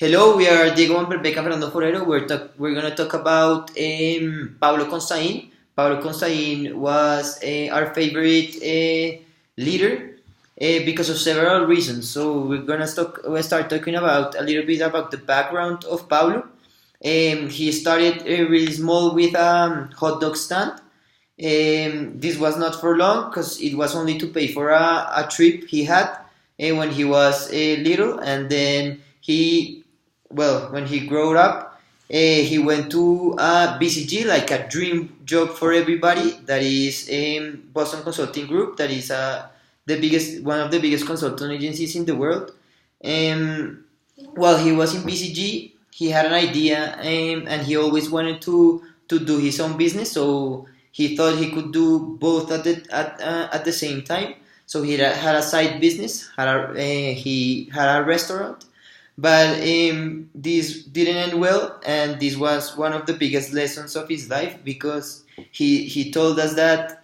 Hello, we are Diego and Fernando Forero. We're gonna talk about Pablo Constaín. Pablo Constaín was our favorite leader because of several reasons. So we'll start talking about a little bit about the background of Pablo. He started really small with a hot dog stand. This was not for long because it was only to pay for a trip he had when he was little, and then when he grew up, he went to BCG, like a dream job for everybody. That is Boston Consulting Group. That is one of the biggest consulting agencies in the world. While he was in BCG, he had an idea, and he always wanted to do his own business. So he thought he could do both at the same time. So he had a side business. He had a restaurant, but this didn't end well, and this was one of the biggest lessons of his life, because he told us that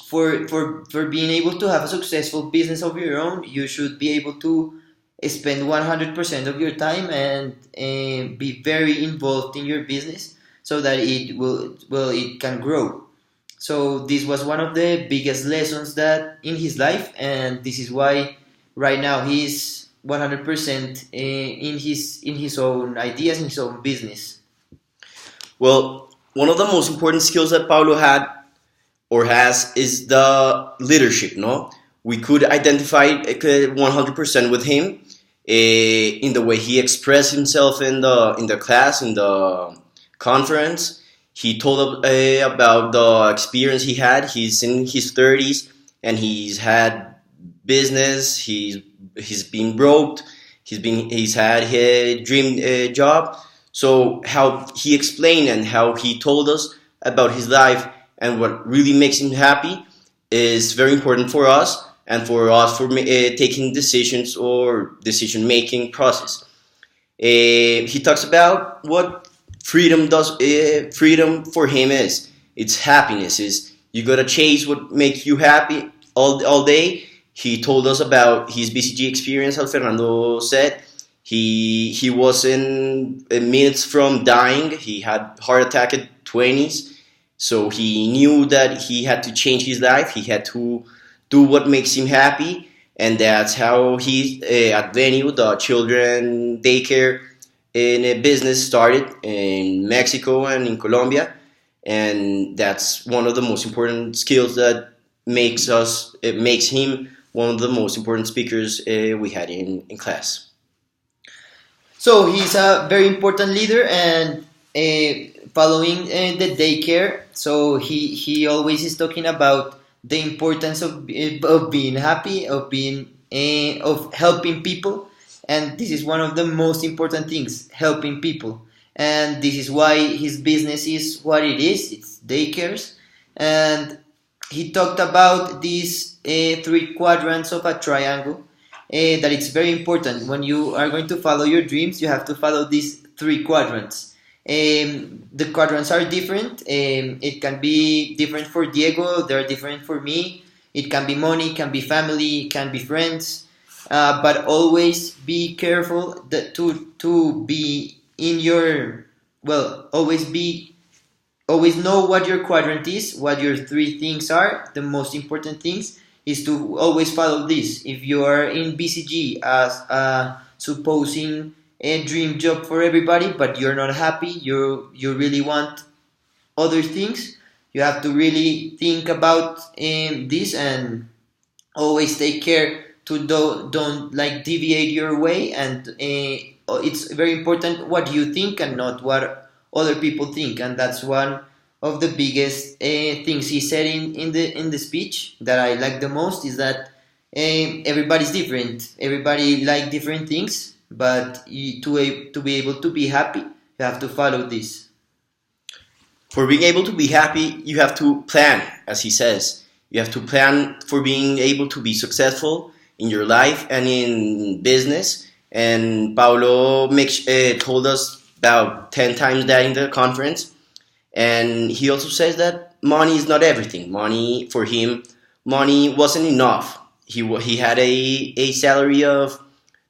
for being able to have a successful business of your own, you should be able to spend 100% of your time and be very involved in your business, so that it can grow. So this was one of the biggest lessons that in his life, and this is why right now he's 100% in his own ideas, in his own business. Well, one of the most important skills that Paulo had or has is the leadership. No, we could identify 100% with him in the way he expressed himself in the class, in the conference. He told about the experience he had. He's in his 30s and he's had business. He's been broke. He's had his dream job. So how he explained and how he told us about his life and what really makes him happy is very important for us, and for us for taking decisions or decision making process. He talks about what freedom does. Freedom for him is it's happiness. Is you gotta chase what makes you happy all day. He told us about his BCG experience. As Fernando said, he was in minutes from dying. He had heart attack at 20s, so he knew that he had to change his life. He had to do what makes him happy, and that's how he at Venue, the children daycare in a business, started in Mexico and in Colombia, and that's one of the most important skills that makes him one of the most important speakers we had in class. So he's a very important leader, and following the daycare. So he always is talking about the importance of being happy, of helping people, and this is one of the most important things: helping people. And this is why his business is what it is. It's daycares, and he talked about these three quadrants of a triangle. That it's very important when you are going to follow your dreams. You have to follow these three quadrants. The quadrants are different. It can be different for Diego. They're different for me. It can be money, it can be family, it can be friends. But always be careful to be in your always know what your quadrant is, what your three things are. The most important things is to always follow this. If you are in BCG as supposing a dream job for everybody, but you're not happy, you really want other things, you have to really think about this, and always take care to don't like deviate your way. And it's very important what you think and not what other people think, and that's one of the biggest things he said in the speech that I like the most, is that everybody's different. Everybody like different things, but to be able to be happy, you have to follow this. For being able to be happy, you have to plan, as he says. You have to plan for being able to be successful in your life and in business. And Paulo told us about 10 times that in the conference. And he also says that money is not everything. Money, for him, money wasn't enough. He had a salary of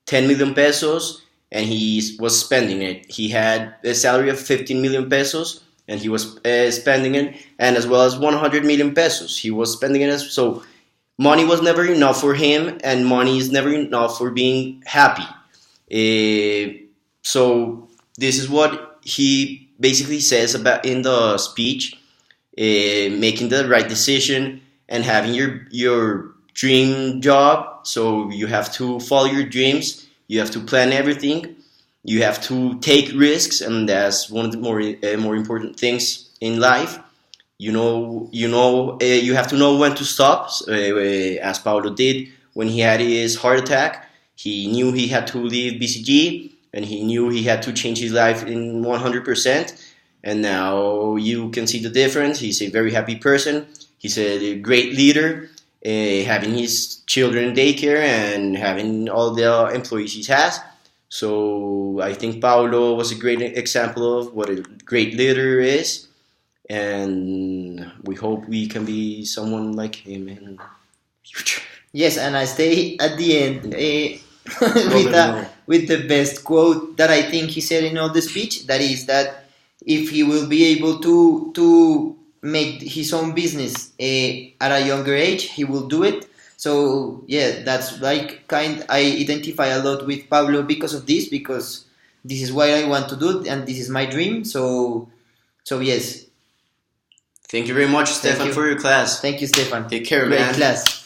10 million pesos, and he was spending it. He had a salary of 15 million pesos, and he was spending it, and as well as 100 million pesos. He was spending it so money was never enough for him, and money is never enough for being happy. So this is what he basically says about in the speech, making the right decision and having your dream job. So you have to follow your dreams. You have to plan everything. You have to take risks, and that's one of the more important things in life. You have to know when to stop, as Paulo did when he had his heart attack. He knew he had to leave BCG, and he knew he had to change his life in 100%. And now you can see the difference. He's a very happy person. He's a great leader, having his children in daycare and having all the employees he has. So I think Paulo was a great example of what a great leader is, and we hope we can be someone like him in the future. Yes, and I stay at the end Brother, no. with the best quote that I think he said in all the speech. That is that if he will be able to make his own business at a younger age, he will do it. So yeah, that's like I identify a lot with Pablo because of this, because this is what I want to do and this is my dream. So yes. Thank you very much, Thank Stefan, you. for your class. Thank you, Stefan. Take care, Great man. class.